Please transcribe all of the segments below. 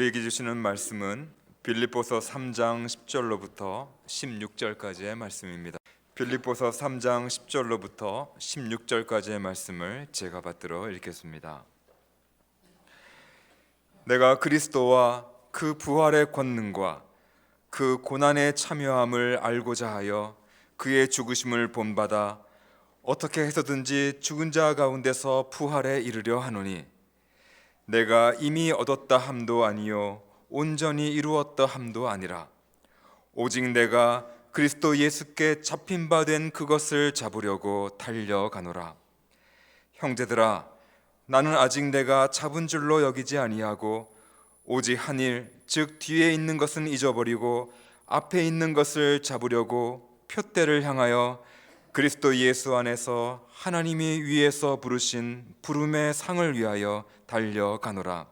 우리에게 주시는 말씀은 빌립보서 3장 10절로부터 16절까지의 말씀입니다. 빌립보서 3장 10절로부터 16절까지의 말씀을 제가 받들어 읽겠습니다. 내가 그리스도와 그 부활의 권능과 그 고난의 참여함을 알고자 하여 그의 죽으심을 본받아 어떻게 해서든지 죽은 자 가운데서 부활에 이르려 하노니 내가 이미 얻었다 함도 아니요 온전히 이루었다 함도 아니라 오직 내가 그리스도 예수께 잡힌 바 된 그것을 잡으려고 달려가노라. 형제들아, 나는 아직 내가 잡은 줄로 여기지 아니하고 오직 한 일, 즉 뒤에 있는 것은 잊어버리고 앞에 있는 것을 잡으려고 표대를 향하여 그리스도 예수 안에서 하나님이 위에서 부르신 부름의 상을 위하여 달려가노라.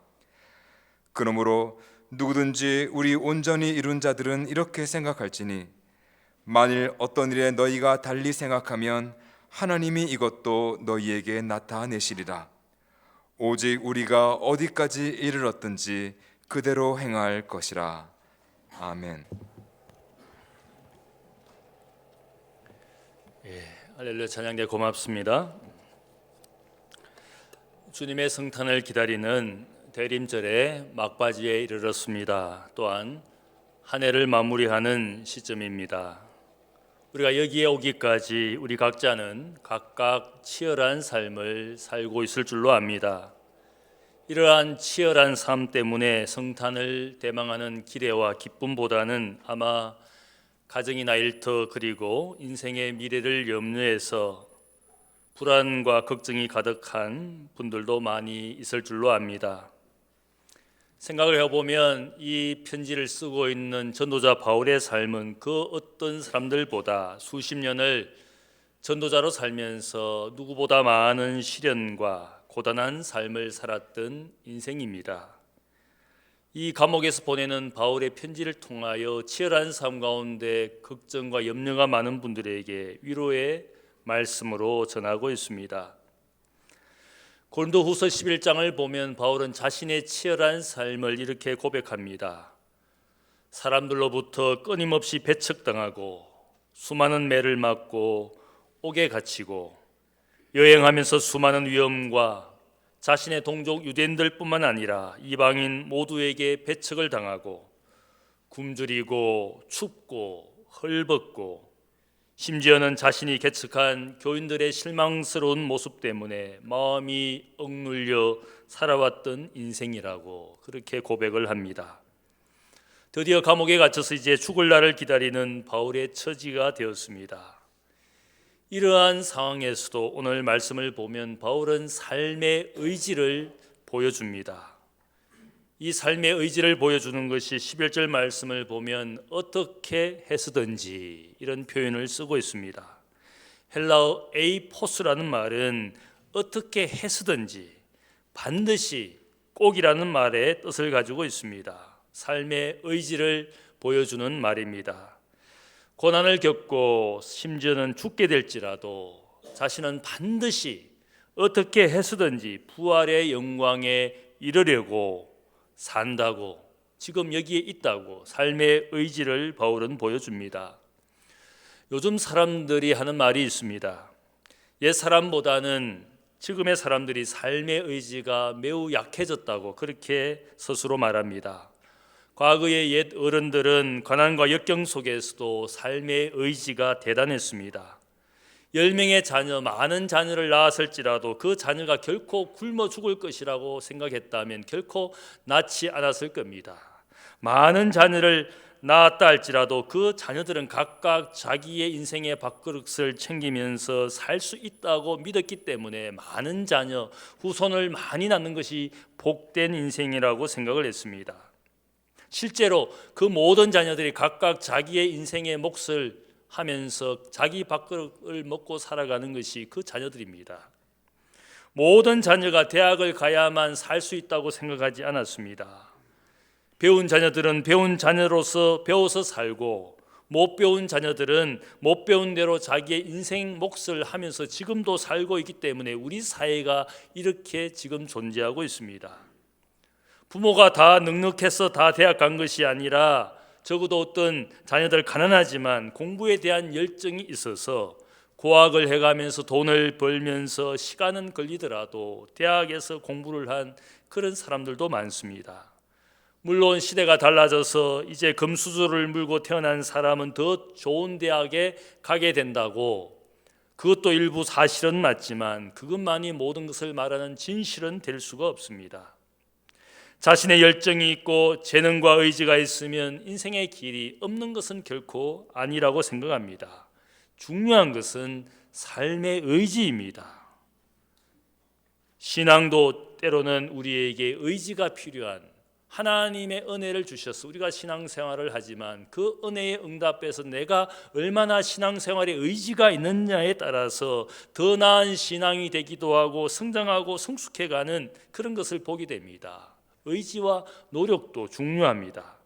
그러므로 누구든지 우리 온전히 이룬 자들은 이렇게 생각할지니 만일 어떤 일에 너희가 달리 생각하면 하나님이 이것도 너희에게 나타내시리라. 오직 우리가 어디까지 이르렀든지 그대로 행할 것이라. 아멘. 할렐루야. 찬양대 고맙습니다. 주님의 성탄을 기다리는 대림절의 막바지에 이르렀습니다. 또한 한 해를 마무리하는 시점입니다. 우리가 여기에 오기까지 우리 각자는 각각 치열한 삶을 살고 있을 줄로 압니다. 이러한 치열한 삶 때문에 성탄을 대망하는 기대와 기쁨보다는 아마 가정이나 일터 그리고 인생의 미래를 염려해서 불안과 걱정이 가득한 분들도 많이 있을 줄로 압니다. 생각을 해보면 이 편지를 쓰고 있는 전도자 바울의 삶은 그 어떤 사람들보다 수십 년을 전도자로 살면서 누구보다 많은 시련과 고단한 삶을 살았던 인생입니다. 이 감옥에서 보내는 바울의 편지를 통하여 치열한 삶 가운데 걱정과 염려가 많은 분들에게 위로의 말씀으로 전하고 있습니다. 고린도후서 11장을 보면 바울은 자신의 치열한 삶을 이렇게 고백합니다. 사람들로부터 끊임없이 배척당하고 수많은 매를 맞고 옥에 갇히고 여행하면서 수많은 위험과 자신의 동족 유대인들뿐만 아니라 이방인 모두에게 배척을 당하고 굶주리고 춥고 헐벗고 심지어는 자신이 개척한 교인들의 실망스러운 모습 때문에 마음이 억눌려 살아왔던 인생이라고 그렇게 고백을 합니다. 드디어 감옥에 갇혀서 이제 죽을 날을 기다리는 바울의 처지가 되었습니다. 이러한 상황에서도 오늘 말씀을 보면 바울은 삶의 의지를 보여줍니다. 이 삶의 의지를 보여주는 것이 11절 말씀을 보면 어떻게 해서든지 이런 표현을 쓰고 있습니다. 헬라어 에이포스라는 말은 어떻게 해서든지 반드시 꼭이라는 말의 뜻을 가지고 있습니다. 삶의 의지를 보여주는 말입니다. 고난을 겪고 심지어는 죽게 될지라도 자신은 반드시 어떻게 해서든지 부활의 영광에 이르려고 산다고, 지금 여기에 있다고 삶의 의지를 바울은 보여줍니다. 요즘 사람들이 하는 말이 있습니다. 옛 사람보다는 지금의 사람들이 삶의 의지가 매우 약해졌다고 그렇게 스스로 말합니다. 과거의 옛 어른들은 가난과 역경 속에서도 삶의 의지가 대단했습니다. 10명의 자녀, 많은 자녀를 낳았을지라도 그 자녀가 결코 굶어 죽을 것이라고 생각했다면 결코 낳지 않았을 겁니다. 많은 자녀를 낳았다 할지라도 그 자녀들은 각각 자기의 인생의 밥그릇을 챙기면서 살 수 있다고 믿었기 때문에 많은 자녀, 후손을 많이 낳는 것이 복된 인생이라고 생각을 했습니다. 실제로 그 모든 자녀들이 각각 자기의 인생의 몫을 하면서 자기 밥그릇을 먹고 살아가는 것이 그 자녀들입니다. 모든 자녀가 대학을 가야만 살 수 있다고 생각하지 않았습니다. 배운 자녀들은 배운 자녀로서 배워서 살고 못 배운 자녀들은 못 배운 대로 자기의 인생 몫을 하면서 지금도 살고 있기 때문에 우리 사회가 이렇게 지금 존재하고 있습니다. 부모가 다 넉넉해서 다 대학 간 것이 아니라 적어도 어떤 자녀들 가난하지만 공부에 대한 열정이 있어서 고학을 해가면서 돈을 벌면서 시간은 걸리더라도 대학에서 공부를 한 그런 사람들도 많습니다. 물론 시대가 달라져서 이제 금수저를 물고 태어난 사람은 더 좋은 대학에 가게 된다고, 그것도 일부 사실은 맞지만 그것만이 모든 것을 말하는 진실은 될 수가 없습니다. 자신의 열정이 있고 재능과 의지가 있으면 인생의 길이 없는 것은 결코 아니라고 생각합니다. 중요한 것은 삶의 의지입니다. 신앙도 때로는 우리에게 의지가 필요한, 하나님의 은혜를 주셔서 우리가 신앙생활을 하지만 그 은혜에 응답해서 내가 얼마나 신앙생활에 의지가 있느냐에 따라서 더 나은 신앙이 되기도 하고 성장하고 성숙해가는 그런 것을 보게 됩니다. 의지와 노력도 중요합니다.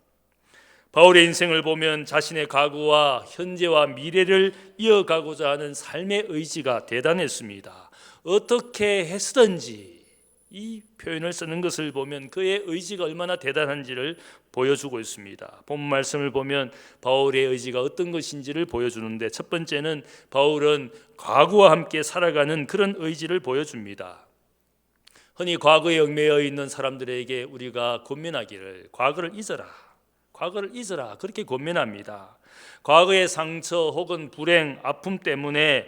바울의 인생을 보면 자신의 과거와 현재와 미래를 이어가고자 하는 삶의 의지가 대단했습니다. 어떻게 해서든지, 이 표현을 쓰는 것을 보면 그의 의지가 얼마나 대단한지를 보여주고 있습니다. 본 말씀을 보면 바울의 의지가 어떤 것인지를 보여주는데, 첫 번째는 바울은 과거와 함께 살아가는 그런 의지를 보여줍니다. 흔히 과거에 얽매여 있는 사람들에게 우리가 권면하기를 과거를 잊어라 그렇게 권면합니다. 과거의 상처 혹은 불행, 아픔 때문에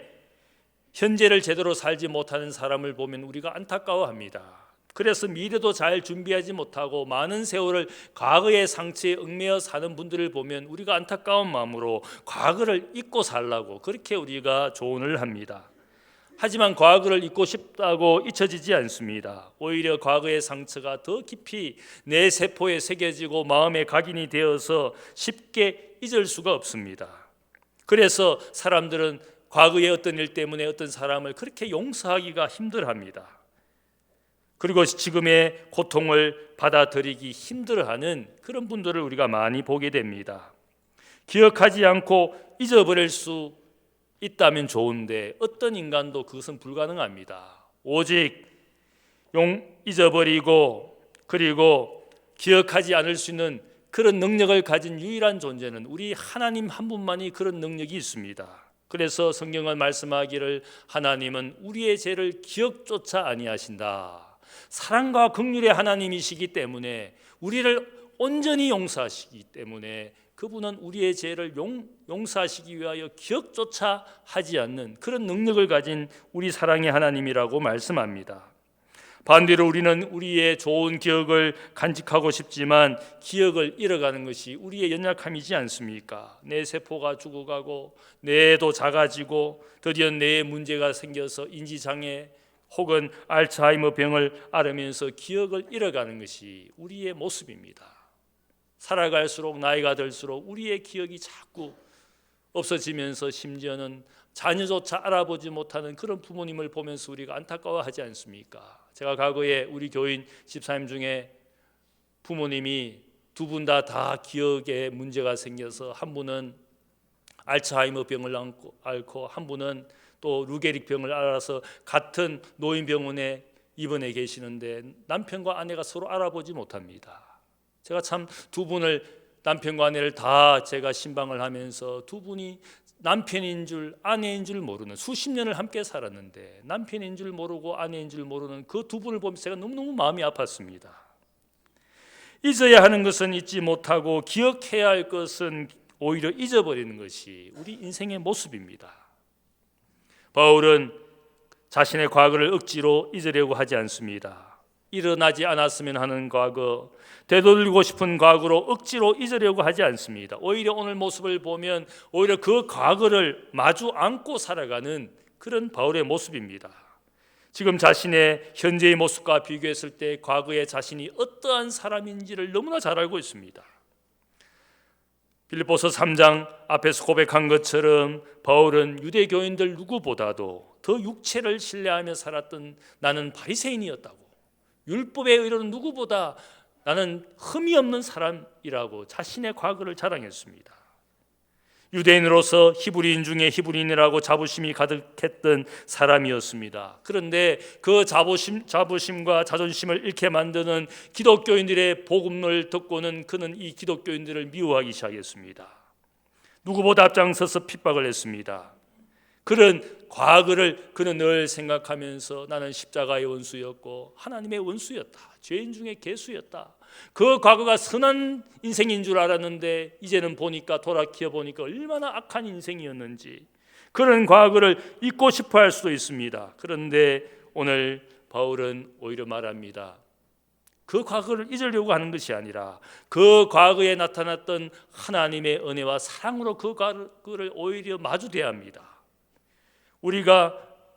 현재를 제대로 살지 못하는 사람을 보면 우리가 안타까워합니다. 그래서 미래도 잘 준비하지 못하고 많은 세월을 과거의 상처에 얽매여 사는 분들을 보면 우리가 안타까운 마음으로 과거를 잊고 살라고 그렇게 우리가 조언을 합니다. 하지만 과거를 잊고 싶다고 잊혀지지 않습니다. 오히려 과거의 상처가 더 깊이 내 세포에 새겨지고 마음에 각인이 되어서 쉽게 잊을 수가 없습니다. 그래서 사람들은 과거의 어떤 일 때문에 어떤 사람을 그렇게 용서하기가 힘들어합니다. 그리고 지금의 고통을 받아들이기 힘들어하는 그런 분들을 우리가 많이 보게 됩니다. 기억하지 않고 잊어버릴 수 있다면 좋은데 어떤 인간도 그것은 불가능합니다. 오직 잊어버리고 그리고 기억하지 않을 수 있는 그런 능력을 가진 유일한 존재는 우리 하나님 한 분만이 그런 능력이 있습니다. 그래서 성경은 말씀하기를 하나님은 우리의 죄를 기억조차 아니하신다. 사랑과 긍휼의 하나님이시기 때문에 우리를 온전히 용서하시기 때문에 그분은 우리의 죄를 용서하시기 위하여 기억조차 하지 않는 그런 능력을 가진 우리 사랑의 하나님이라고 말씀합니다. 반대로 우리는 우리의 좋은 기억을 간직하고 싶지만 기억을 잃어가는 것이 우리의 연약함이지 않습니까? 내 세포가 죽어가고 뇌도 작아지고 드디어 뇌에 문제가 생겨서 인지장애 혹은 알츠하이머 병을 앓으면서 기억을 잃어가는 것이 우리의 모습입니다. 살아갈수록 나이가 들수록 우리의 기억이 자꾸 없어지면서 심지어는 자녀조차 알아보지 못하는 그런 부모님을 보면서 우리가 안타까워하지 않습니까? 제가 과거에 우리 교인 집사님 중에 부모님이 두 분 다 기억에 문제가 생겨서 한 분은 알츠하이머 병을 앓고 한 분은 또 루게릭 병을 앓아서 같은 노인병원에 입원해 계시는데 남편과 아내가 서로 알아보지 못합니다. 제가 참 두 분을, 남편과 아내를 다 제가 신방을 하면서 두 분이 남편인 줄 아내인 줄 모르는, 수십 년을 함께 살았는데 남편인 줄 모르고 아내인 줄 모르는 그 두 분을 보면서 제가 너무너무 마음이 아팠습니다. 잊어야 하는 것은 잊지 못하고 기억해야 할 것은 오히려 잊어버리는 것이 우리 인생의 모습입니다. 바울은 자신의 과거를 억지로 잊으려고 하지 않습니다. 일어나지 않았으면 하는 과거, 되돌리고 싶은 과거로 억지로 잊으려고 하지 않습니다. 오히려 오늘 모습을 보면 오히려 그 과거를 마주 안고 살아가는 그런 바울의 모습입니다. 지금 자신의 현재의 모습과 비교했을 때 과거의 자신이 어떠한 사람인지를 너무나 잘 알고 있습니다. 빌립보서 3장 앞에서 고백한 것처럼 바울은 유대교인들 누구보다도 더 육체를 신뢰하며 살았던 나는 바리새인이었다고, 율법의 의로는 누구보다 나는 흠이 없는 사람이라고 자신의 과거를 자랑했습니다. 유대인으로서 히브리인 중에 히브리인이라고 자부심이 가득했던 사람이었습니다. 그런데 그 자부심과 자존심을 잃게 만드는 기독교인들의 복음을 듣고는 그는 이 기독교인들을 미워하기 시작했습니다. 누구보다 앞장서서 핍박을 했습니다. 그런 과거를 그는 늘 생각하면서 나는 십자가의 원수였고 하나님의 원수였다, 죄인 중에 괴수였다. 그 과거가 선한 인생인 줄 알았는데 이제는 보니까, 돌이켜 보니까 얼마나 악한 인생이었는지, 그런 과거를 잊고 싶어 할 수도 있습니다. 그런데 오늘 바울은 오히려 말합니다. 그 과거를 잊으려고 하는 것이 아니라 그 과거에 나타났던 하나님의 은혜와 사랑으로 그 과거를 오히려 마주대야 합니다. 우리가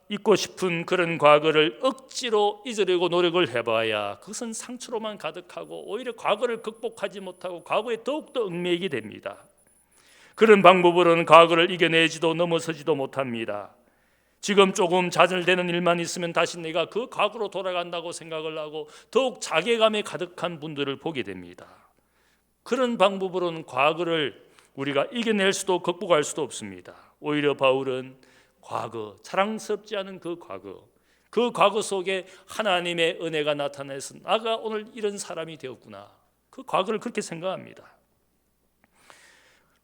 잊고 싶은 그런 과거를 억지로 잊으려고 노력을 해봐야 그것은 상처로만 가득하고 오히려 과거를 극복하지 못하고 과거에 더욱더 얽매이게 됩니다. 그런 방법으로는 과거를 이겨내지도 넘어서지도 못합니다. 지금 조금 좌절되는 일만 있으면 다시 내가 그 과거로 돌아간다고 생각을 하고 더욱 자괴감에 가득한 분들을 보게 됩니다. 그런 방법으로는 과거를 우리가 이겨낼 수도 극복할 수도 없습니다. 오히려 바울은 과거, 자랑스럽지 않은 그 과거 속에 하나님의 은혜가 나타나서 나가 오늘 이런 사람이 되었구나, 그 과거를 그렇게 생각합니다.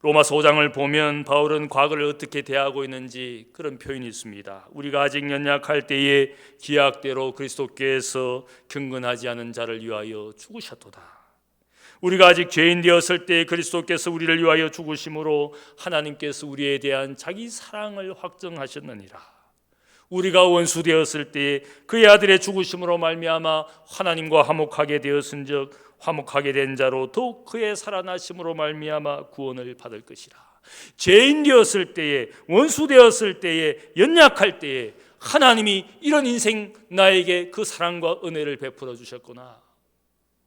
로마서 5장을 보면 바울은 과거를 어떻게 대하고 있는지 그런 표현이 있습니다. 우리가 아직 연약할 때에 기약대로 그리스도께서 경건하지 않은 자를 위하여 죽으셨도다. 우리가 아직 죄인 되었을 때 그리스도께서 우리를 위하여 죽으심으로 하나님께서 우리에 대한 자기 사랑을 확증하셨느니라. 우리가 원수 되었을 때 그의 아들의 죽으심으로 말미암아 하나님과 화목하게 되었은즉 화목하게 된 자로 더욱 그의 살아나심으로 말미암아 구원을 받을 것이라. 죄인 되었을 때에, 원수 되었을 때에, 연약할 때에 하나님이 이런 인생 나에게 그 사랑과 은혜를 베풀어 주셨구나.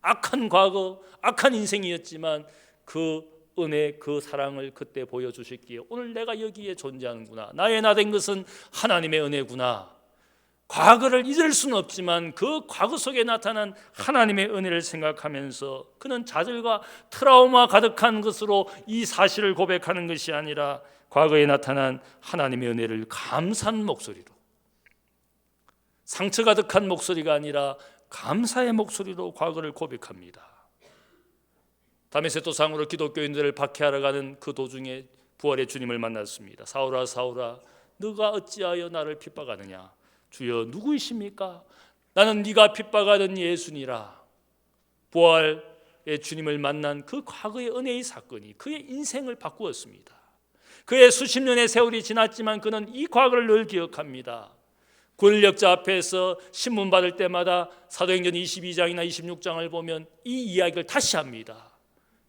악한 과거, 악한 인생이었지만 그 은혜, 그 사랑을 그때 보여주셨기에 오늘 내가 여기에 존재하는구나. 나의 나 된 것은 하나님의 은혜구나. 과거를 잊을 수는 없지만 그 과거 속에 나타난 하나님의 은혜를 생각하면서 그는 좌절과 트라우마 가득한 것으로 이 사실을 고백하는 것이 아니라 과거에 나타난 하나님의 은혜를 감사한 목소리로, 상처 가득한 목소리가 아니라 감사의 목소리로 과거를 고백합니다. 다메섹 도상으로 기독교인들을 박해하러 가는 그 도중에 부활의 주님을 만났습니다. 사울아 사울아 너가 어찌하여 나를 핍박하느냐. 주여 누구이십니까? 나는 네가 핍박하던 예수니라. 부활의 주님을 만난 그 과거의 은혜의 사건이 그의 인생을 바꾸었습니다. 그의 수십 년의 세월이 지났지만 그는 이 과거를 늘 기억합니다. 권력자 앞에서 신문 받을 때마다 사도행전 22장이나 26장을 보면 이 이야기를 다시 합니다.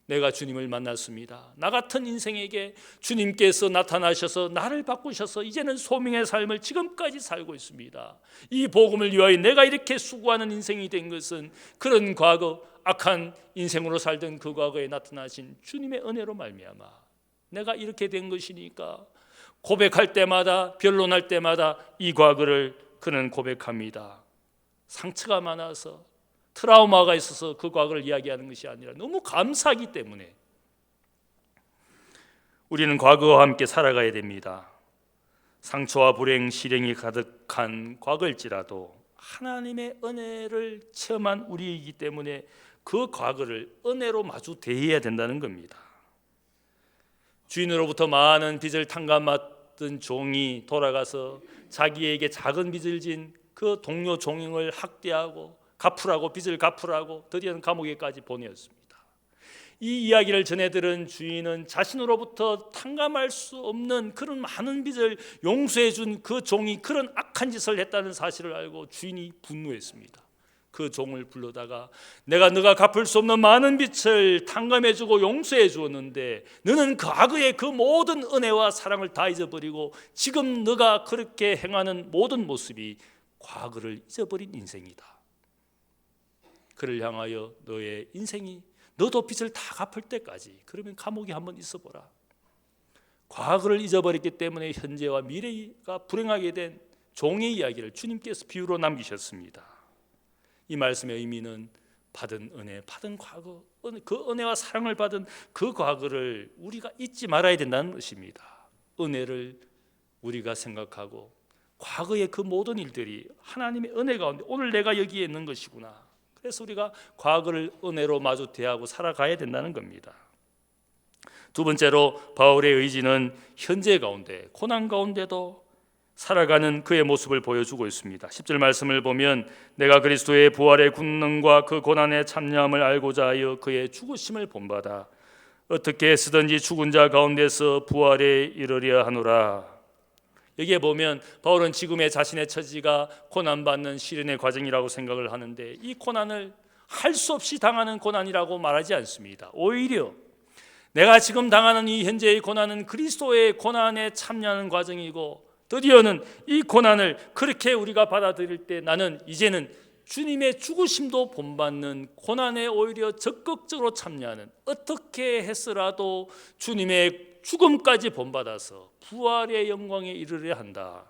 내가 주님을 만났습니다. 나 같은 인생에게 주님께서 나타나셔서 나를 바꾸셔서 이제는 소명의 삶을 지금까지 살고 있습니다. 이 복음을 위하여 내가 이렇게 수고하는 인생이 된 것은 그런 과거, 악한 인생으로 살던 그 과거에 나타나신 주님의 은혜로 말미암아 내가 이렇게 된 것이니까, 고백할 때마다, 변론할 때마다 이 과거를 그는 고백합니다. 상처가 많아서, 트라우마가 있어서 그 과거를 이야기하는 것이 아니라 너무 감사하기 때문에 우리는 과거와 함께 살아가야 됩니다. 상처와 불행, 실행이 가득한 과거일지라도 하나님의 은혜를 체험한 우리이기 때문에 그 과거를 은혜로 마주 대해야 된다는 겁니다. 주인으로부터 많은 빚을 탕감받던 종이 돌아가서 자기에게 작은 빚을 진 그 동료 종을 학대하고 갚으라고, 빚을 갚으라고 드디어는 감옥에까지 보내었습니다. 이 이야기를 전해 들은 주인은 자신으로부터 탕감할 수 없는 그런 많은 빚을 용서해 준 그 종이 그런 악한 짓을 했다는 사실을 알고 주인이 분노했습니다. 그 종을 불러다가 내가 갚을 수 없는 많은 빚을 탕감해 주고 용서해 주었는데 너는 과거의 그 모든 은혜와 사랑을 다 잊어버리고 지금 너가 그렇게 행하는 모든 모습이 과거를 잊어버린 인생이다. 그를 향하여 너의 인생이, 너도 빚을 다 갚을 때까지 그러면 감옥에 한번 있어보라. 과거를 잊어버렸기 때문에 현재와 미래가 불행하게 된 종의 이야기를 주님께서 비유로 남기셨습니다. 이 말씀의 의미는 받은 은혜, 받은 과거, 그 은혜와 사랑을 받은 그 과거를 우리가 잊지 말아야 된다는 것입니다. 은혜를 우리가 생각하고 과거의 그 모든 일들이 하나님의 은혜 가운데 오늘 내가 여기에 있는 것이구나. 그래서 우리가 과거를 은혜로 마주 대하고 살아가야 된다는 겁니다. 두 번째로 바울의 의지는 현재 가운데, 고난 가운데도 살아가는 그의 모습을 보여주고 있습니다. 10절 말씀을 보면 내가 그리스도의 부활의 권능과 그 고난의 참여함을 알고자 하여 그의 죽으심을 본받아 어떻게 쓰든지 죽은 자 가운데서 부활에 이르려 하노라. 여기에 보면 바울은 지금의 자신의 처지가 고난받는 시련의 과정이라고 생각을 하는데 이 고난을 할 수 없이 당하는 고난이라고 말하지 않습니다. 오히려 내가 지금 당하는 이 현재의 고난은 그리스도의 고난에 참여하는 과정이고 드디어는 이 고난을 그렇게 우리가 받아들일 때 나는 이제는 주님의 죽으심도 본받는 고난에 오히려 적극적으로 참여하는, 어떻게 했으라도 주님의 죽음까지 본받아서 부활의 영광에 이르려 한다.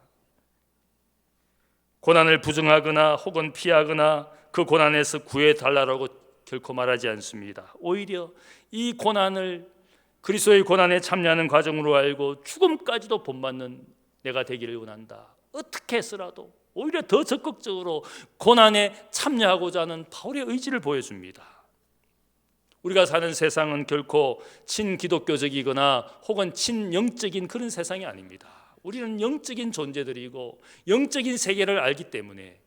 고난을 부정하거나 혹은 피하거나 그 고난에서 구해달라고 결코 말하지 않습니다. 오히려 이 고난을 그리스도의 고난에 참여하는 과정으로 알고 죽음까지도 본받는 내가 되기를 원한다. 어떻게 해서라도 오히려 더 적극적으로 고난에 참여하고자 하는 바울의 의지를 보여줍니다. 우리가 사는 세상은 결코 친기독교적이거나 혹은 친영적인 그런 세상이 아닙니다. 우리는 영적인 존재들이고 영적인 세계를 알기 때문에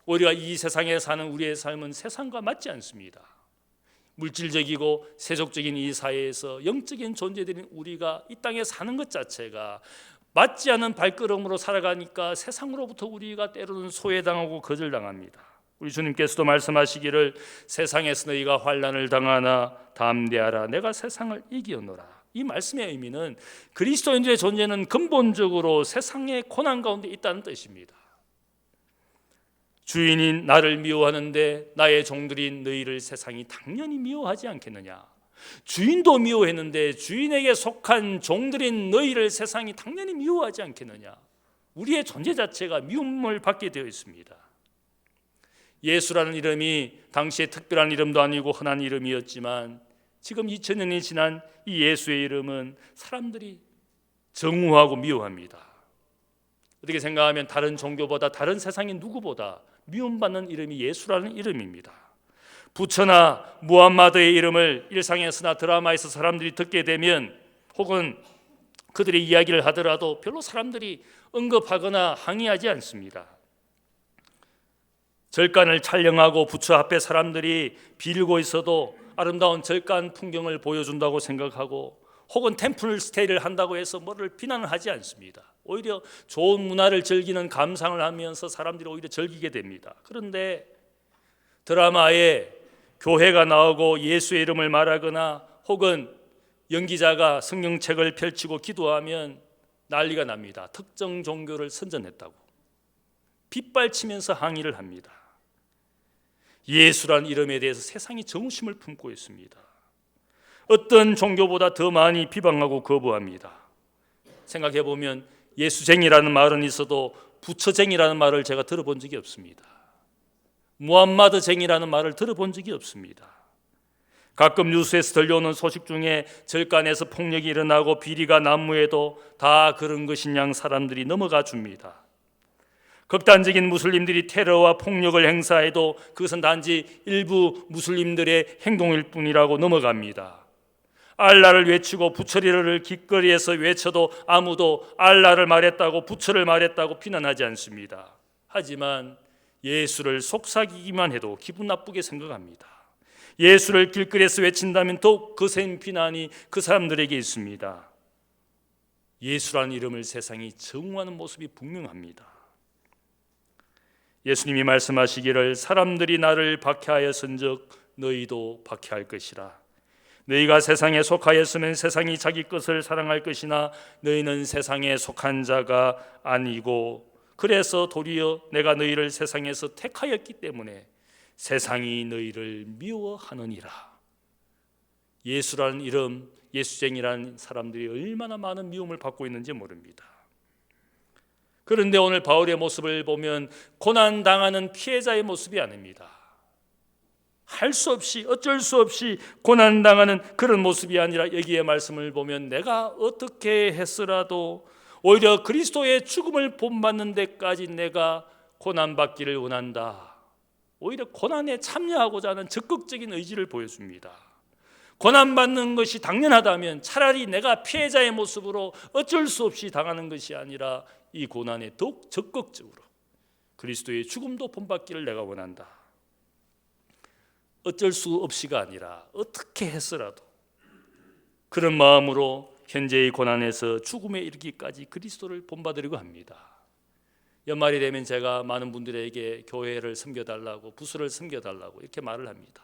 오히려 이 세상에 사는 우리의 삶은 세상과 맞지 않습니다. 물질적이고 세속적인 이 사회에서 영적인 존재들인 우리가 이 땅에 사는 것 자체가 맞지 않은 발걸음으로 살아가니까 세상으로부터 우리가 때로는 소외당하고 거절당합니다. 우리 주님께서도 말씀하시기를 세상에서 너희가 환난을 당하나 담대하라 내가 세상을 이기었노라. 이 말씀의 의미는 그리스도인들의 존재는 근본적으로 세상의 고난 가운데 있다는 뜻입니다. 주인이 나를 미워하는데 나의 종들인 너희를 세상이 당연히 미워하지 않겠느냐. 주인도 미워했는데 주인에게 속한 종들인 너희를 세상이 당연히 미워하지 않겠느냐. 우리의 존재 자체가 미움을 받게 되어 있습니다. 예수라는 이름이 당시에 특별한 이름도 아니고 흔한 이름이었지만 지금 2000년이 지난 이 예수의 이름은 사람들이 정오하고 미워합니다. 어떻게 생각하면 다른 종교보다 다른 세상의 누구보다 미움받는 이름이 예수라는 이름입니다. 부처나 무함마드의 이름을 일상에서나 드라마에서 사람들이 듣게 되면 혹은 그들의 이야기를 하더라도 별로 사람들이 언급하거나 항의하지 않습니다. 절간을 촬영하고 부처 앞에 사람들이 빌고 있어도 아름다운 절간 풍경을 보여준다고 생각하고 혹은 템플 스테이를 한다고 해서 뭐를 비난을 하지 않습니다. 오히려 좋은 문화를 즐기는 감상을 하면서 사람들이 오히려 즐기게 됩니다. 그런데 드라마에 교회가 나오고 예수의 이름을 말하거나 혹은 연기자가 성경책을 펼치고 기도하면 난리가 납니다. 특정 종교를 선전했다고 빗발치면서 항의를 합니다. 예수란 이름에 대해서 세상이 정심을 품고 있습니다. 어떤 종교보다 더 많이 비방하고 거부합니다. 생각해보면 예수쟁이라는 말은 있어도 부처쟁이라는 말을 제가 들어본 적이 없습니다. 무함마드쟁이라는 말을 들어본 적이 없습니다. 가끔 뉴스에서 들려오는 소식 중에 절간에서 폭력이 일어나고 비리가 난무해도 다 그런 것인 양 사람들이 넘어가 줍니다. 극단적인 무슬림들이 테러와 폭력을 행사해도 그것은 단지 일부 무슬림들의 행동일 뿐이라고 넘어갑니다. 알라를 외치고 부처리를 길거리에서 외쳐도 아무도 알라를 말했다고 부처를 말했다고 비난하지 않습니다. 하지만 예수를 속삭이기만 해도 기분 나쁘게 생각합니다. 예수를 길거리에서 외친다면 더욱 거센 비난이 그 사람들에게 있습니다. 예수라는 이름을 세상이 정오하는 모습이 분명합니다. 예수님이 말씀하시기를 사람들이 나를 박해하였은즉 너희도 박해할 것이라. 너희가 세상에 속하였으면 세상이 자기 것을 사랑할 것이나 너희는 세상에 속한 자가 아니고 그래서 도리어 내가 너희를 세상에서 택하였기 때문에 세상이 너희를 미워하느니라. 예수라는 이름, 예수쟁이라는 사람들이 얼마나 많은 미움을 받고 있는지 모릅니다. 그런데 오늘 바울의 모습을 보면 고난당하는 피해자의 모습이 아닙니다. 할 수 없이 어쩔 수 없이 고난당하는 그런 모습이 아니라 여기에 말씀을 보면 내가 어떻게 했으라도 오히려 그리스도의 죽음을 본받는 데까지 내가 고난받기를 원한다. 오히려 고난에 참여하고자 하는 적극적인 의지를 보여줍니다. 고난받는 것이 당연하다면 차라리 내가 피해자의 모습으로 어쩔 수 없이 당하는 것이 아니라 이 고난에 더욱 적극적으로 그리스도의 죽음도 본받기를 내가 원한다. 어쩔 수 없이가 아니라 어떻게 했으라도 그런 마음으로 현재의 고난에서 죽음에 이르기까지 그리스도를 본받으려고 합니다. 연말이 되면 제가 많은 분들에게 교회를 섬겨달라고, 부서를 섬겨달라고 이렇게 말을 합니다.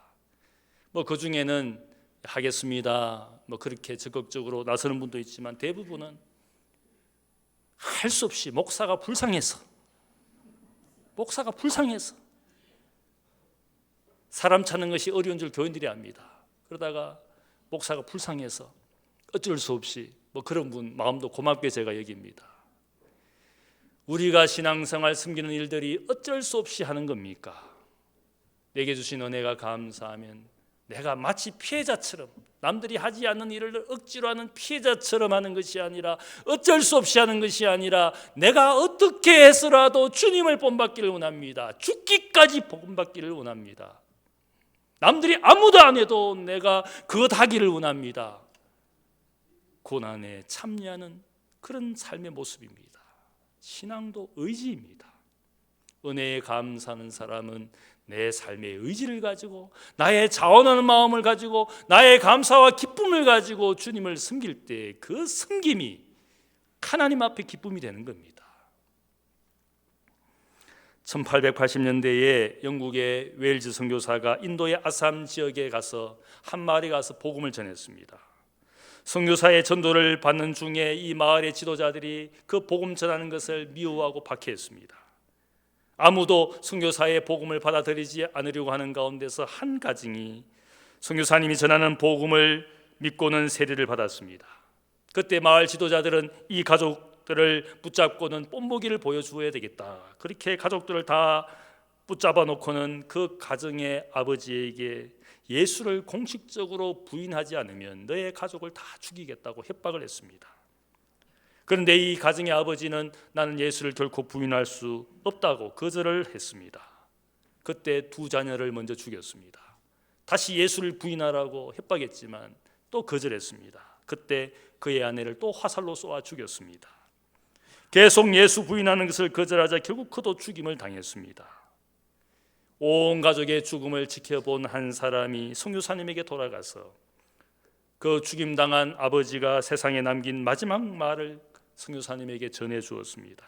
그 중에는 하겠습니다, 그렇게 적극적으로 나서는 분도 있지만 대부분은 할 수 없이 목사가 불쌍해서 사람 찾는 것이 어려운 줄 교인들이 압니다. 그러다가 목사가 불쌍해서 어쩔 수 없이 그런 분 마음도 고맙게 제가 여깁니다. 우리가 신앙생활 섬기는 일들이 어쩔 수 없이 하는 겁니까? 내게 주신 은혜가 감사하면 내가 마치 피해자처럼, 남들이 하지 않는 일을 억지로 하는 피해자처럼 하는 것이 아니라, 어쩔 수 없이 하는 것이 아니라 내가 어떻게 해서라도 주님을 본받기를 원합니다. 죽기까지 본받기를 원합니다. 남들이 아무도 안 해도 내가 그것 하기를 원합니다. 고난에 참여하는 그런 삶의 모습입니다. 신앙도 의지입니다. 은혜에 감사하는 사람은 내 삶의 의지를 가지고, 나의 자원하는 마음을 가지고, 나의 감사와 기쁨을 가지고 주님을 섬길 때 그 섬김이 하나님 앞에 기쁨이 되는 겁니다. 1880년대에 영국의 웨일즈 선교사가 인도의 아삼 지역에 가서 한 마을에 가서 복음을 전했습니다. 선교사의 전도를 받는 중에 이 마을의 지도자들이 그 복음 전하는 것을 미워하고 박해했습니다. 아무도 선교사의 복음을 받아들이지 않으려고 하는 가운데서 한 가정이 선교사님이 전하는 복음을 믿고는 세례를 받았습니다. 그때 마을 지도자들은 이 가족들을 붙잡고는 뽐보기를 보여주어야 되겠다. 그렇게 가족들을 다 붙잡아 놓고는 그 가정의 아버지에게 예수를 공식적으로 부인하지 않으면 너의 가족을 다 죽이겠다고 협박을 했습니다. 그런데 이 가정의 아버지는 나는 예수를 결코 부인할 수 없다고 거절을 했습니다. 그때 두 자녀를 먼저 죽였습니다. 다시 예수를 부인하라고 협박했지만 또 거절했습니다. 그때 그의 아내를 또 화살로 쏘아 죽였습니다. 계속 예수 부인하는 것을 거절하자 결국 그도 죽임을 당했습니다. 온 가족의 죽음을 지켜본 한 사람이 선교사님에게 돌아가서 그 죽임당한 아버지가 세상에 남긴 마지막 말을 선교사님에게 전해 주었습니다.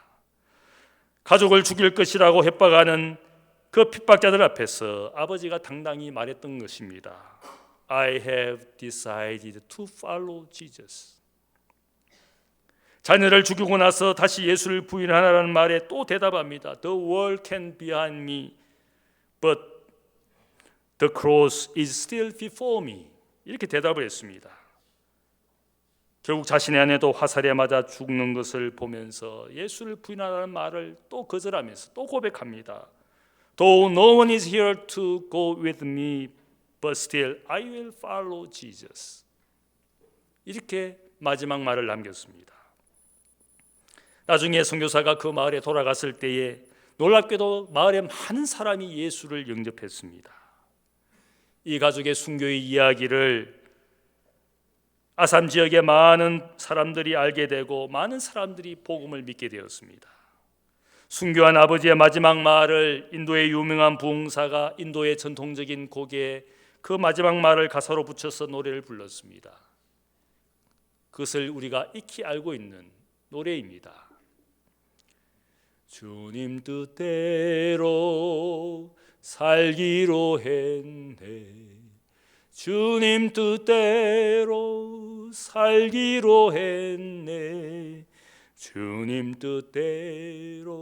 가족을 죽일 것이라고 협박하는 그 핍박자들 앞에서 아버지가 당당히 말했던 것입니다. I have decided to follow Jesus. 자녀를 죽이고 나서 다시 예수를 부인하라는 말에 또 대답합니다. The world can be behind me, but the cross is still before me. 이렇게 대답을 했습니다. 결국 자신의 아내도 화살에 맞아 죽는 것을 보면서 예수를 부인하라는 말을 또 거절하면서 또 고백합니다. Though no one is here to go with me, but still I will follow Jesus. 이렇게 마지막 말을 남겼습니다. 나중에 선교사가 그 마을에 돌아갔을 때에 놀랍게도 마을에 많은 사람이 예수를 영접했습니다. 이 가족의 순교의 이야기를 아삼 지역의 많은 사람들이 알게 되고 많은 사람들이 복음을 믿게 되었습니다. 순교한 아버지의 마지막 말을 인도의 유명한 부흥사가 인도의 전통적인 곡에 그 마지막 말을 가사로 붙여서 노래를 불렀습니다. 그것을 우리가 익히 알고 있는 노래입니다. 주님 뜻대로 살기로 했네. 주님 뜻대로 살기로 했네. 주님 뜻대로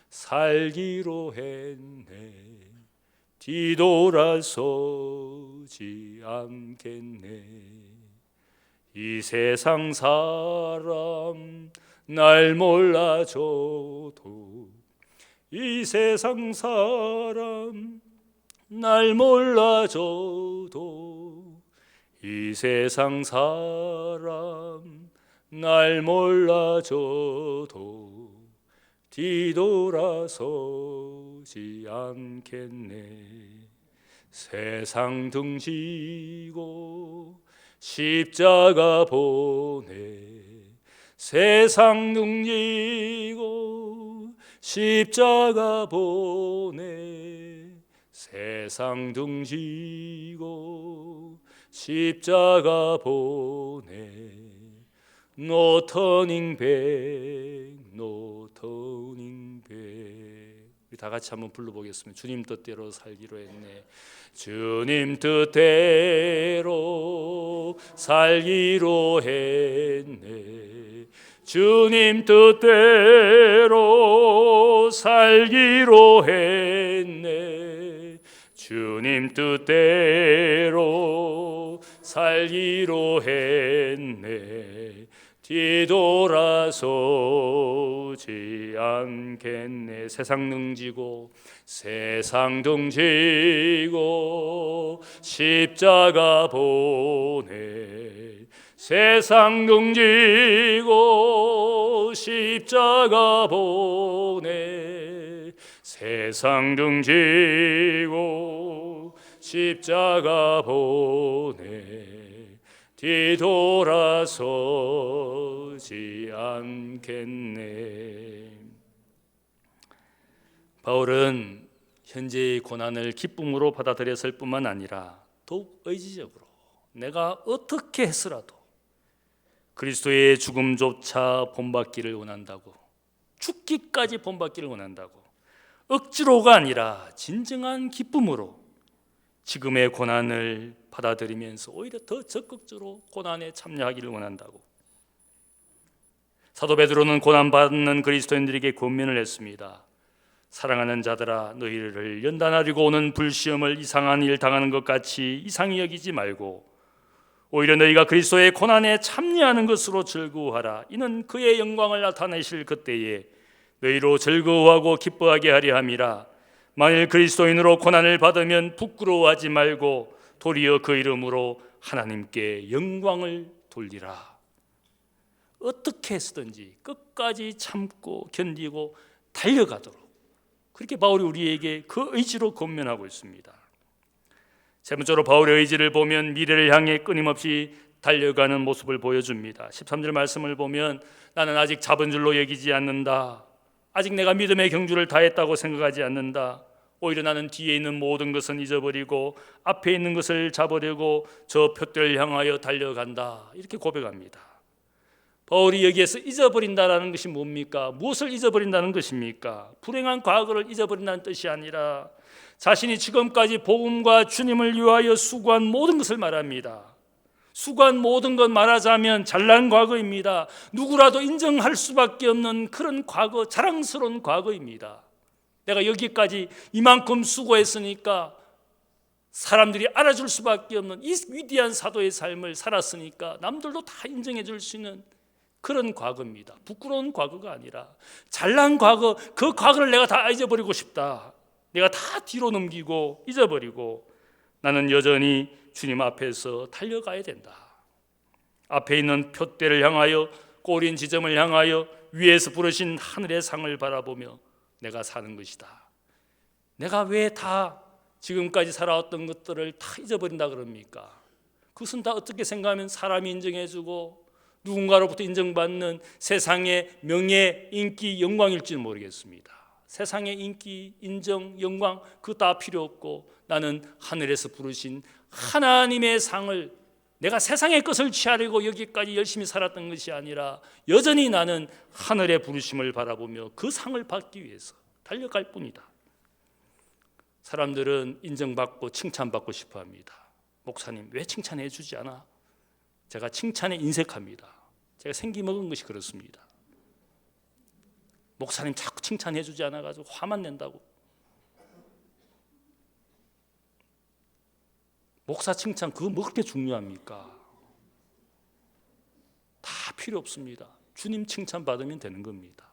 살기로 했네. 뒤돌아서지 않겠네. 이 세상 사람 날 몰라줘도 이 세상 사람 날 몰라줘도 이 세상 사람 날 몰라줘도 뒤돌아서지 않겠네. 세상 등지고 십자가 보내. 세상 등지고 십자가 보내. 세상 등지고 십자가 보내. No turning back, no turning back. 우리 다 같이 한번 불러보겠습니다. 주님 뜻대로 살기로 했네. 주님 뜻대로 살기로 했네. 주님 뜻대로 살기로 했네. 주님 뜻대로 살기로 했네. 뒤돌아서지 않겠네. 세상 등지고 세상 등지고 십자가 보내. 세상 등지고 십자가 보내. 세상 등지고 십자가 보내. 뒤돌아서지 않겠네. 바울은 현재의 고난을 기쁨으로 받아들였을 뿐만 아니라 더욱 의지적으로 내가 어떻게 해서라도 그리스도의 죽음조차 본받기를 원한다고, 죽기까지 본받기를 원한다고, 억지로가 아니라 진정한 기쁨으로 지금의 고난을 받아들이면서 오히려 더 적극적으로 고난에 참여하기를 원한다고. 사도 베드로는 고난받는 그리스도인들에게 권면을 했습니다. 사랑하는 자들아, 너희를 연단하려고 오는 불시험을 이상한 일 당하는 것 같이 이상히 여기지 말고 오히려 너희가 그리스도의 고난에 참여하는 것으로 즐거워하라. 이는 그의 영광을 나타내실 그때에 너희로 즐거워하고 기뻐하게 하려 함이라. 만일 그리스도인으로 고난을 받으면 부끄러워하지 말고 도리어 그 이름으로 하나님께 영광을 돌리라. 어떻게 해서든지 끝까지 참고 견디고 달려가도록, 그렇게 바울이 우리에게 그 의지로 권면하고 있습니다. 세 번째로 바울의 의지를 보면 미래를 향해 끊임없이 달려가는 모습을 보여줍니다. 13절 말씀을 보면 나는 아직 잡은 줄로 여기지 않는다. 아직 내가 믿음의 경주를 다했다고 생각하지 않는다. 오히려 나는 뒤에 있는 모든 것은 잊어버리고 앞에 있는 것을 잡으려고 저 표대를 향하여 달려간다. 이렇게 고백합니다. 바울이 여기에서 잊어버린다는 것이 뭡니까? 무엇을 잊어버린다는 것입니까? 불행한 과거를 잊어버린다는 뜻이 아니라 자신이 지금까지 복음과 주님을 위하여 수고한 모든 것을 말합니다. 수고한 모든 것 말하자면 잘난 과거입니다. 누구라도 인정할 수밖에 없는 그런 과거, 자랑스러운 과거입니다. 내가 여기까지 이만큼 수고했으니까 사람들이 알아줄 수밖에 없는 이 위대한 사도의 삶을 살았으니까 남들도 다 인정해 줄 수 있는 그런 과거입니다. 부끄러운 과거가 아니라 잘난 과거, 그 과거를 내가 다 잊어버리고 싶다. 내가 다 뒤로 넘기고 잊어버리고 나는 여전히 주님 앞에서 달려가야 된다. 앞에 있는 표대를 향하여, 꼬린 지점을 향하여 위에서 부르신 하늘의 상을 바라보며 내가 사는 것이다. 내가 왜 다 지금까지 살아왔던 것들을 다 잊어버린다 그럽니까? 그것은 다 어떻게 생각하면 사람이 인정해주고 누군가로부터 인정받는 세상의 명예, 인기, 영광일지는 모르겠습니다. 세상의 인기, 인정, 영광 그거 다 필요 없고 나는 하늘에서 부르신 하나님의 상을, 내가 세상의 것을 취하려고 여기까지 열심히 살았던 것이 아니라 여전히 나는 하늘의 부르심을 바라보며 그 상을 받기 위해서 달려갈 뿐이다. 사람들은 인정받고 칭찬받고 싶어합니다. 목사님 왜 칭찬해 주지 않아? 제가 칭찬에 인색합니다. 제가 생기먹은 것이 그렇습니다. 목사님 자꾸 칭찬해 주지 않아가지고 화만 낸다고. 목사 칭찬 그거 뭐 그렇게 중요합니까? 다 필요 없습니다. 주님 칭찬 받으면 되는 겁니다.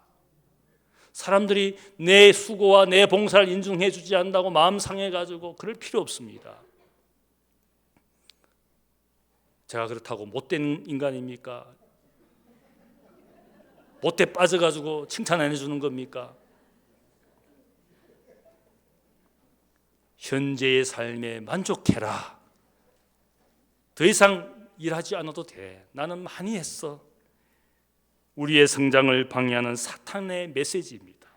사람들이 내 수고와 내 봉사를 인정해 주지 않는다고 마음 상해가지고 그럴 필요 없습니다. 제가 그렇다고 못된 인간입니까? 못돼 빠져가지고 칭찬 안 해주는 겁니까? 현재의 삶에 만족해라. 더 이상 일하지 않아도 돼. 나는 많이 했어. 우리의 성장을 방해하는 사탄의 메시지입니다.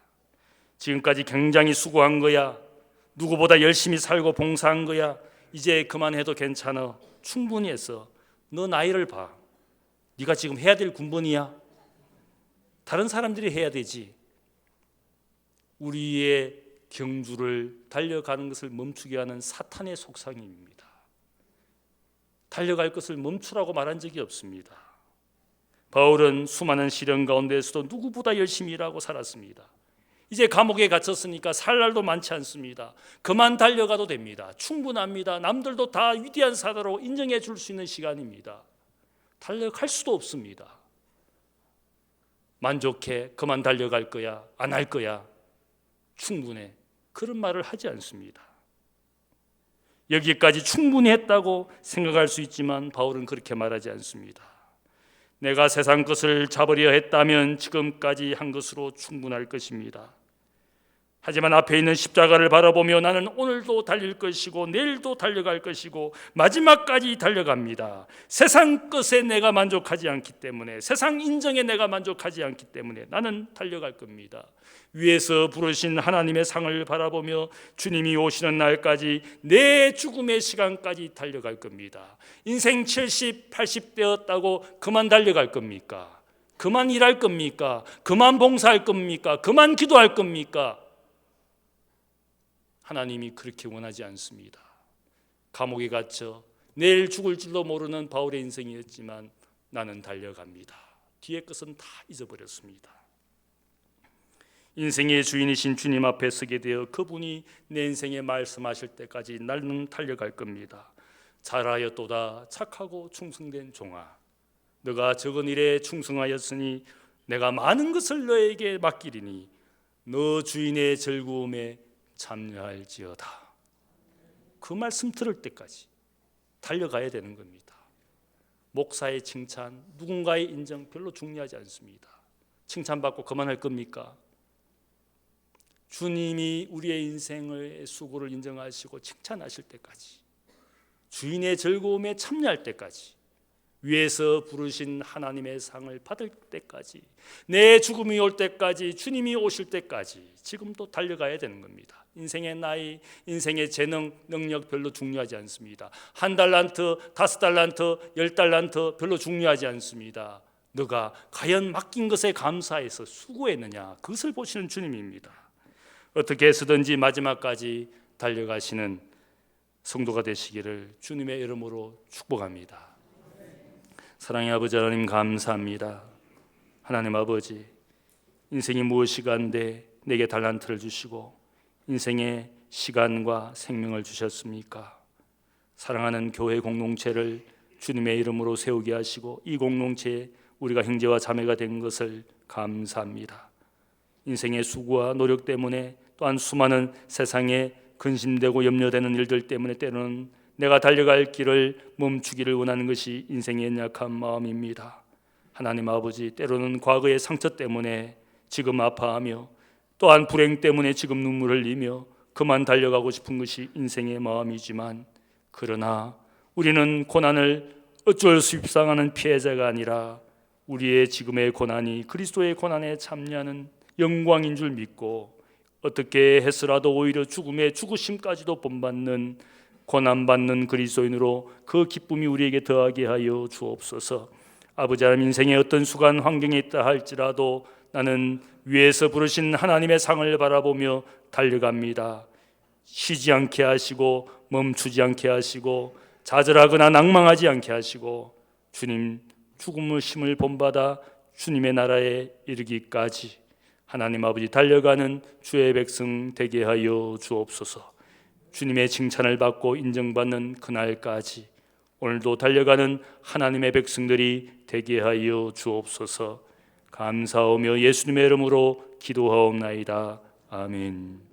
지금까지 굉장히 수고한 거야. 누구보다 열심히 살고 봉사한 거야. 이제 그만해도 괜찮아. 충분히 했어. 너 나이를 봐. 네가 지금 해야 될 군번이야. 다른 사람들이 해야 되지. 우리의 경주를 달려가는 것을 멈추게 하는 사탄의 속삭임입니다. 달려갈 것을 멈추라고 말한 적이 없습니다. 바울은 수많은 시련 가운데서도 누구보다 열심히 일하고 살았습니다. 이제 감옥에 갇혔으니까 살 날도 많지 않습니다. 그만 달려가도 됩니다. 충분합니다. 남들도 다 위대한 사도로 인정해 줄 수 있는 시간입니다. 달려갈 수도 없습니다. 만족해. 그만 달려갈 거야. 안 할 거야. 충분해. 그런 말을 하지 않습니다. 여기까지 충분히 했다고 생각할 수 있지만 바울은 그렇게 말하지 않습니다. 내가 세상 것을 잡으려 했다면 지금까지 한 것으로 충분할 것입니다. 하지만 앞에 있는 십자가를 바라보며 나는 오늘도 달릴 것이고 내일도 달려갈 것이고 마지막까지 달려갑니다. 세상 것에 내가 만족하지 않기 때문에, 세상 인정에 내가 만족하지 않기 때문에 나는 달려갈 겁니다. 위에서 부르신 하나님의 상을 바라보며 주님이 오시는 날까지 내 죽음의 시간까지 달려갈 겁니다. 인생 70, 80 되었다고 그만 달려갈 겁니까? 그만 일할 겁니까? 그만 봉사할 겁니까? 그만 기도할 겁니까? 하나님이 그렇게 원하지 않습니다. 감옥에 갇혀 내일 죽을지도 모르는 바울의 인생이었지만 나는 달려갑니다. 뒤의 것은 다 잊어버렸습니다. 인생의 주인이신 주님 앞에 서게 되어 그분이 내 인생에 말씀하실 때까지 나는 달려갈 겁니다. 잘하였도다 착하고 충성된 종아, 너가 적은 일에 충성하였으니 내가 많은 것을 너에게 맡기리니 너 주인의 즐거움에 참여할지어다. 그 말씀 들을 때까지 달려가야 되는 겁니다. 목사의 칭찬, 누군가의 인정 별로 중요하지 않습니다. 칭찬받고 그만할 겁니까? 주님이 우리의 인생의 수고를 인정하시고 칭찬하실 때까지, 주인의 즐거움에 참여할 때까지, 위에서 부르신 하나님의 상을 받을 때까지, 내 죽음이 올 때까지, 주님이 오실 때까지 지금도 달려가야 되는 겁니다. 인생의 나이, 인생의 재능, 능력 별로 중요하지 않습니다. 1달란트, 5달란트, 10달란트 별로 중요하지 않습니다. 너가 과연 맡긴 것에 감사해서 수고했느냐, 그것을 보시는 주님입니다. 어떻게 해서든지 마지막까지 달려가시는 성도가 되시기를 주님의 이름으로 축복합니다. 사랑의 아버지 하나님, 감사합니다. 하나님 아버지, 인생이 무엇이간데 내게 달란트를 주시고 인생의 시간과 생명을 주셨습니까? 사랑하는 교회 공동체를 주님의 이름으로 세우게 하시고 이 공동체에 우리가 형제와 자매가 된 것을 감사합니다. 인생의 수고와 노력 때문에, 또한 수많은 세상에 근심되고 염려되는 일들 때문에 때로는 내가 달려갈 길을 멈추기를 원하는 것이 인생의 연약한 마음입니다. 하나님 아버지, 때로는 과거의 상처 때문에 지금 아파하며, 또한 불행 때문에 지금 눈물을 흘리며 그만 달려가고 싶은 것이 인생의 마음이지만, 그러나 우리는 고난을 어쩔 수 없이 당하는 피해자가 아니라 우리의 지금의 고난이 그리스도의 고난에 참여하는 영광인 줄 믿고, 어떻게 해서라도 오히려 죽음의 죽으심까지도 본받는 고난받는 그리스도인으로 그 기쁨이 우리에게 더하게 하여 주옵소서. 아버지 하나님, 인생의 어떤 수간 환경에 있다 할지라도 나는 위에서 부르신 하나님의 상을 바라보며 달려갑니다. 쉬지 않게 하시고 멈추지 않게 하시고 좌절하거나 낭망하지 않게 하시고 주님 죽음의 힘을 본받아 주님의 나라에 이르기까지 하나님 아버지 달려가는 주의 백성 되게 하여 주옵소서. 주님의 칭찬을 받고 인정받는 그날까지 오늘도 달려가는 하나님의 백성들이 되게 하여 주옵소서. 감사하며 예수님의 이름으로 기도하옵나이다. 아멘.